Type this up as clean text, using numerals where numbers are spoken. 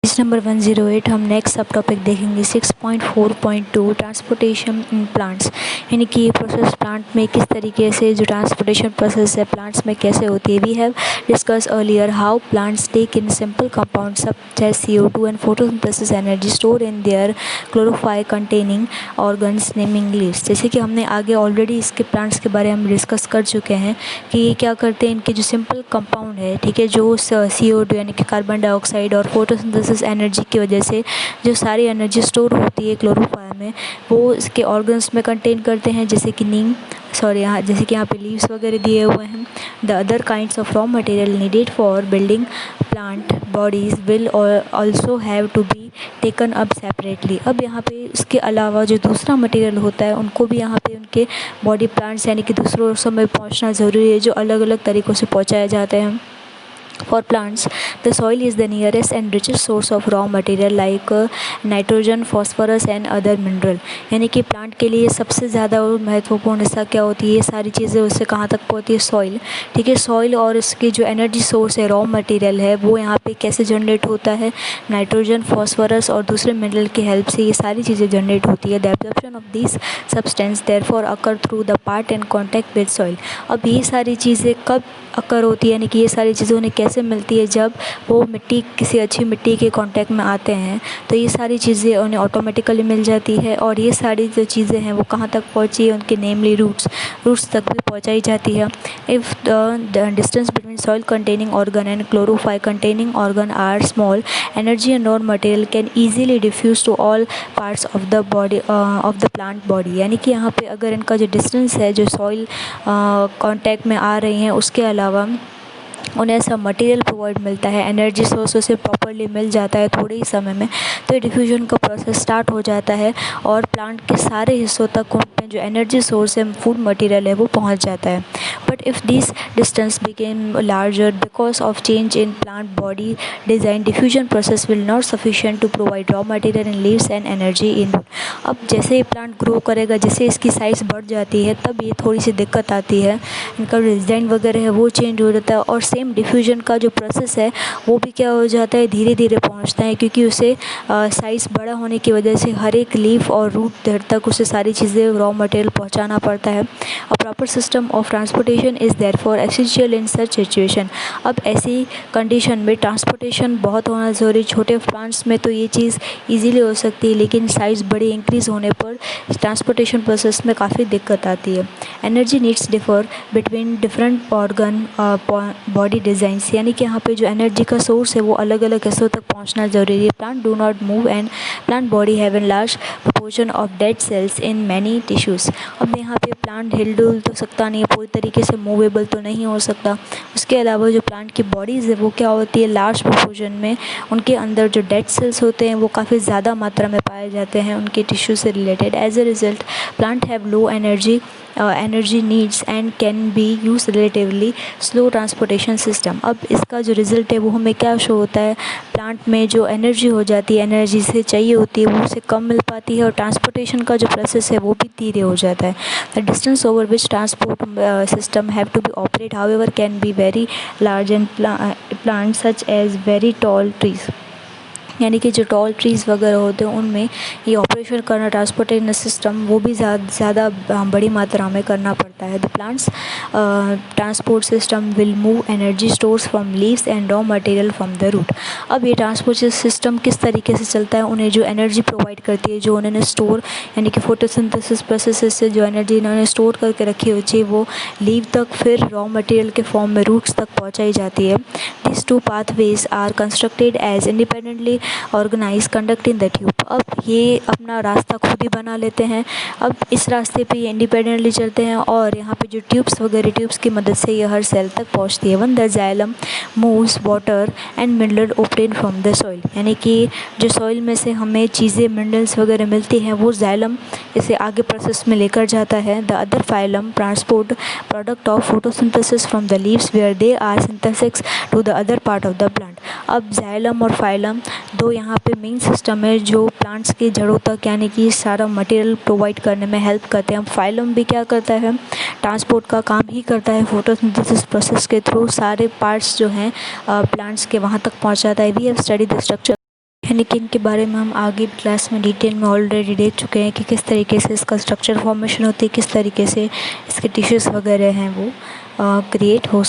Page number 108 हम next सब topic देखेंगे 6.4.2 ट्रांसपोर्टेशन इन प्लांट्स, यानी कि ये प्रोसेस प्लांट में किस तरीके से जो ट्रांसपोर्टेशन प्रोसेस है प्लांट्स में कैसे होती है। We have discuss earlier how plants take in simple compounds such as CO2 and photosynthesis energy store in their chlorophyll containing organs naming leaves. जैसे कि हमने आगे ऑलरेडी इसके प्लांट्स के बारे में हम डिस्कस कर चुके हैं कि ये क्या करते हैं, इनके जो सिंपल कंपाउंड है, ठीक है, जो CO2 यानी कि कार्बन डाइऑक्साइड और फोटोसिंथेसिस एनर्जी की वजह से जो सारी एनर्जी स्टोर होती है क्लोरोफाइल में, वो इसके ऑर्गन्स में कंटेन करते हैं, जैसे कि जैसे कि यहाँ पे लीव्स वगैरह दिए हुए हैं। The other kinds of raw material needed for building plant bodies will also have to be taken up separately. अब यहाँ पे इसके अलावा जो दूसरा मटेरियल होता है उनको भी यहाँ पे उनके बॉडी प्लांट्स यानी कि दूसरों में पहुँचना ज़रूरी है, जो अलग अलग तरीक़ों से पहुँचाए जाते हैं। For plants, the soil is the nearest and richest source of raw material like nitrogen, phosphorus and other mineral। यानी कि प्लांट के लिए सबसे ज़्यादा महत्वपूर्ण हिस्सा क्या होती है, ये सारी चीज़ें उससे कहाँ तक पहुँचती है, सॉइल, ठीक है। सॉइल और इसकी जो एनर्जी सोर्स है, रॉ मटेरियल है, वो यहाँ पे कैसे जनरेट होता है, नाइट्रोजन, फॉस्फोरस और दूसरे मिनरल की हेल्प से ये सारी चीज़ें जनरेट होती है। The absorption of this substance therefore occur through the part and contact with soil. अब ये सारी चीज़ें कब अकर होती है, यानी कि ये सारी चीज़ें उन्हें कैसे मिलती है, जब वो मिट्टी किसी अच्छी मिट्टी के कांटेक्ट में आते हैं तो ये सारी चीज़ें उन्हें ऑटोमेटिकली मिल जाती है। और ये सारी जो चीज़ें हैं वो कहाँ तक पहुँची है, उनके नेमली रूट्स तक भी पहुँचाई जाती है। If the distance between soil containing organ and chlorophyll containing organ are small, energy and raw material can easily diffuse to all parts of the body of the plant body. यानी कि यहाँ पे अगर इनका जो डिस्टेंस है, जो soil contact में आ रही हैं, उसके अलावा उन्हें ऐसा मटेरियल प्रोवाइड मिलता है, एनर्जी सोर्स उसे प्रॉपरली मिल जाता है थोड़े ही समय में, तो डिफ्यूजन का प्रोसेस स्टार्ट हो जाता है और प्लांट के सारे हिस्सों तक उनमें जो एनर्जी सोर्स है, फूड मटेरियल है, वो पहुंच जाता है। But if this distance became larger because of change in plant body design, diffusion process will not sufficient to provide raw material in leaves and energy in root. अब जैसे ही plant grow करेगा, जैसे इसकी साइज़ बढ़ जाती है, तब ये थोड़ी सी दिक्कत आती है, इनका डिज़ाइन वगैरह है वो चेंज हो जाता है और सेम डिफ्यूजन का जो प्रोसेस है वो भी क्या हो जाता है, धीरे धीरे पहुंचता है, क्योंकि उसे साइज़ बड़ा होने की वजह से हर एक लीफ और रूट धड़ तक उसे सारी चीज़ें रॉ मटेरियल पहुंचाना पड़ता है। A proper system of transportation is therefore essential in such situation. अब ऐसी कंडीशन में ट्रांसपोर्टेशन बहुत होना ज़रूरी। छोटे प्लांट्स में तो ये चीज़ ईजीली हो सकती है, लेकिन साइज़ बड़ी इंक्रीज़ होने पर ट्रांसपोर्टेशन प्रोसेस में काफ़ी दिक्कत आती है। Energy needs differ between different organ body designs, यानी कि यहाँ पे जो एनर्जी का सोर्स है वो अलग अलग हिस्सों तक पहुँचना ज़रूरी है। Plant do not move and plant body have an large proportion of dead cells in many tissues. अब यहाँ पे प्लांट हिल डुल तो सकता नहीं है, पूरी तरीके से मूवेबल तो नहीं हो सकता। उसके अलावा जो प्लांट की बॉडीज़ है वो क्या होती है, लार्ज प्रोपोर्शन में उनके अंदर जो डेड सेल्स होते हैं वो काफ़ी ज़्यादा मात्रा में पाए जाते हैं उनके टिश्यू से related. As a result plant have low energy needs and can be use relatively slow transportation system. अब इसका जो रिज़ल्ट है वो हमें क्या शो होता है, प्लांट में जो एनर्जी हो जाती है, एनर्जी से चाहिए होती है, वो उसे कम मिल पाती है और ट्रांसपोर्टेशन का जो प्रोसेस है वो भी धीरे हो जाता है। The distance over which transport system have to be operate however can be very large and plant such as very tall trees, यानी कि जो टॉल ट्रीज़ वगैरह होते हैं उनमें ये ऑपरेशन करना, ट्रांसपोर्टेशन सिस्टम, वो भी ज़्यादा बड़ी मात्रा में करना पड़ता है। The plants transport system will move energy stores from leaves and raw material from the root. अब ये ट्रांसपोर्ट सिस्टम किस तरीके से चलता है, उन्हें जो एनर्जी प्रोवाइड करती है, जो उन्होंने स्टोर यानी कि फोटोसिंथेसिस प्रोसेस से जो एनर्जी इन्होंने स्टोर करके रखी होती है वो लीव तक, फिर रॉ मटेरियल के फॉर्म में रूट्स तक पहुँचाई जाती है। This two pathways are constructed as independently organise conduct in the tube. अब ये अपना रास्ता खुद ही बना लेते हैं। अब इस रास्ते पे ये इंडिपेंडेंटली चलते हैं और यहाँ पे जो ट्यूब्स की मदद से ये हर सेल तक पहुँचती है। One the xylem moves water and mineral obtain from the soil, यानी कि जो सॉइल में से हमें चीज़ें मिनरल्स वगैरह मिलती हैं वो जाइलम इसे आगे प्रोसेस में लेकर जाता है। The other phloem transport product of photosynthesis from the leaves where they are synthesis to the other part of the plant. अब जाइलम और फाइलम दो यहाँ पे मेन सिस्टम है जो प्लांट्स की जड़ों तक यानी कि सारा मटेरियल प्रोवाइड करने में हेल्प करते हैं। फाइलम भी क्या करता है, ट्रांसपोर्ट का काम ही करता है, फोटोसिंथेसिस प्रोसेस के थ्रू सारे पार्ट्स जो हैं प्लांट्स के वहाँ तक पहुँचाता है। We have study the structure यानी कि इनके बारे में हम आगे क्लास में डिटेल में ऑलरेडी देख चुके हैं कि किस तरीके से इसका स्ट्रक्चर फॉर्मेशन होती है, किस तरीके से इसके टिश्यूज़ वगैरह हैं वो क्रिएट हो सकते